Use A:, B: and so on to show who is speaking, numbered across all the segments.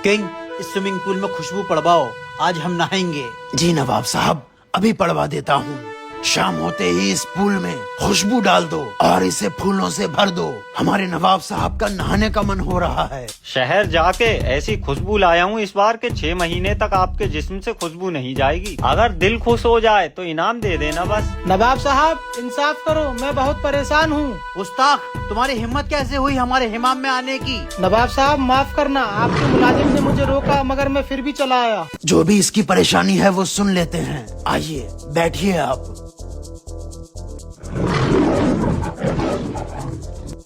A: King, इस swimming pool में खुशबू पड़वाओ, आज हम नहाएंगे।
B: जी नवाब साहब, अभी पड़वा देता हूँ। शाम होते ही इस पूल में खुशबू डाल दो और इसे फूलों से भर दो। हमारे नवाब साहब का नहाने का मन हो रहा है।
C: शहर जाके ऐसी खुशबू लाया हूँ इस बार के 6 महीने तक आपके जिस्म से खुशबू नहीं जाएगी। अगर दिल खुश हो जाए तो इनाम दे देना बस।
D: नवाब साहब इंसाफ करो, मैं बहुत परेशान हूँ।
A: उस्ताद, तुम्हारी हिम्मत कैसे हुई हमारे हिमाम में आने की?
D: नवाब साहब माफ करना, आपके मुलाजिम ने मुझे रोका मगर मैं फिर भी चला आया।
B: जो भी इसकी परेशानी है वो सुन लेते हैं। आइए बैठिए आप।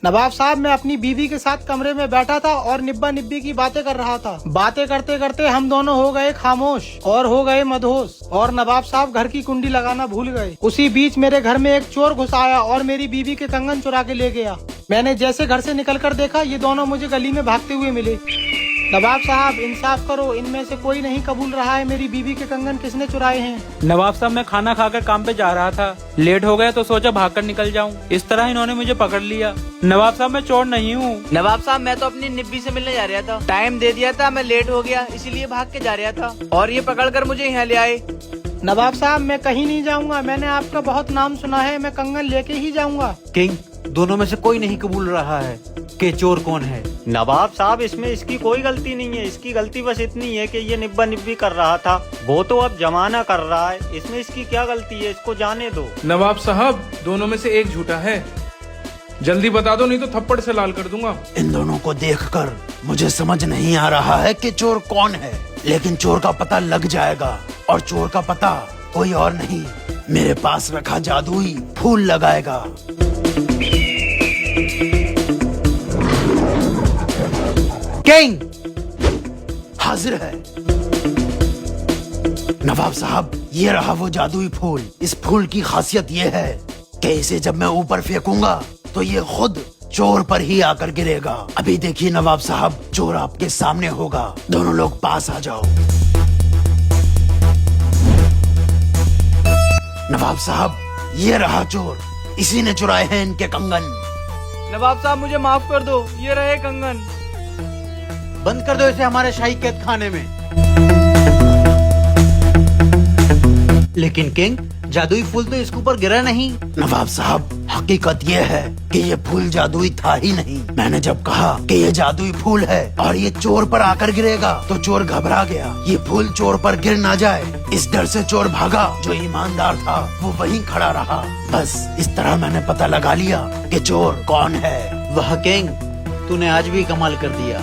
D: नवाब साहब, मैं अपनी बीवी के साथ कमरे में बैठा था और निब्बा निब्बी की बातें कर रहा था। बातें करते करते हम दोनों हो गए खामोश और हो गए मदहोश, और नवाब साहब घर की कुंडी लगाना भूल गए। उसी बीच मेरे घर में एक चोर घुस आया और मेरी बीवी के कंगन चुरा के ले गया। मैंने जैसे घर से निकलकर देखा, ये दोनों मुझे गली में भागते हुए मिले। नवाब साहब इंसाफ करो, इनमें से कोई नहीं कबूल रहा है मेरी बीवी के कंगन किसने चुराए हैं।
E: नवाब साहब, मैं खाना खाकर काम पे जा रहा था, लेट हो गया तो सोचा भागकर निकल जाऊं। इस तरह इन्होंने मुझे पकड़ लिया। नवाब साहब, मैं चोर नहीं हूँ।
F: नवाब साहब, मैं तो अपनी निब्बी से मिलने जा रहा था, टाइम दे दिया था, मैं लेट हो गया इसीलिए भाग के जा रहा था और ये पकड़कर मुझे यहाँ ले आए।
D: नवाब साहब, मैं कहीं नहीं जाऊंगा, मैंने आपका बहुत नाम सुना है, मैं कंगन लेके ही जाऊंगा।
A: किंग, दोनों में से कोई नहीं कबूल रहा है कि चोर कौन है।
C: नवाब साहब, इसमें इसकी कोई गलती नहीं है। इसकी गलती बस इतनी है कि ये निब्बा निब्बी कर रहा था, वो तो अब जमाना कर रहा है। इसमें इसकी क्या गलती है, इसको जाने दो।
G: नवाब साहब, दोनों में से एक झूठा है, जल्दी बता दो नहीं तो थप्पड़ से लाल कर दूंगा।
B: इन दोनों को देखकर मुझे समझ नहीं आ रहा है कि चोर कौन है, लेकिन चोर का पता लग जाएगा। और चोर का पता कोई और नहीं, मेरे पास रखा जादुई फूल लगाएगा।
A: किंग
B: हाजिर है। नवाब साहब, ये रहा वो जादुई फूल। इस फूल की खासियत ये है कि इसे जब मैं ऊपर फेंकूंगा तो ये खुद चोर पर ही आकर गिरेगा। अभी देखिए नवाब साहब, चोर आपके सामने होगा। दोनों लोग पास आ जाओ। नवाब साहब, ये रहा चोर, इसी ने चुराए हैं इनके कंगन।
F: नवाब साहब, मुझे माफ कर दो, ये रहे कंगन।
A: बंद कर दो इसे हमारे शाही कैद खाने में। लेकिन किंग, जादुई फूल तो इसके ऊपर गिरा नहीं।
B: नवाब साहब, हकीकत ये है कि ये फूल जादुई था ही नहीं। मैंने जब कहा कि ये जादुई फूल है और ये चोर पर आकर गिरेगा तो चोर घबरा गया। ये फूल चोर पर गिर ना जाए, इस डर से चोर भागा। जो ईमानदार था वो वहीं खड़ा रहा। बस इस तरह मैंने पता लगा लिया कि चोर कौन है।
A: वह किंग, तूने आज भी कमाल कर दिया।